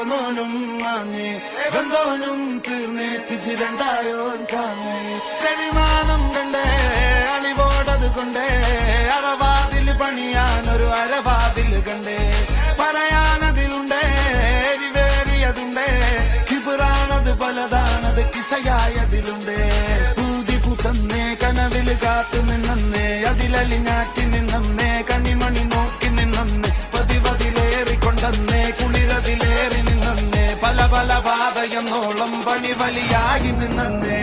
മോനും മാങ്ങേ ബന്ധോനും തീർന്നേത്തിച്ച് രണ്ടായോൻ കാങ്ങേ കഴിമാനം കണ്ടേ അണിവോടത് കൊണ്ടേ അറവാതിൽ പണിയാനൊരു അരവാതിൽ കണ്ടേ പറയാനതിലുണ്ടേ എരിവേറിയതുണ്ടേ കിബിറാണത് പലതാണത് കിസയായതിലുണ്ടേ ഊതി പുത്തന്നേ കനവിൽ കാത്തു നിന്നേ അതിലലിഞ്ഞാറ്റി നിന്നേ കണിമണി നോക്കി നിന്നേ പതിവതിലേറിക്കൊണ്ടേ കുളിരതിലേറി നിന്നേ പല പല പാതയെന്നോളം പണി വലിയായി നിന്നേ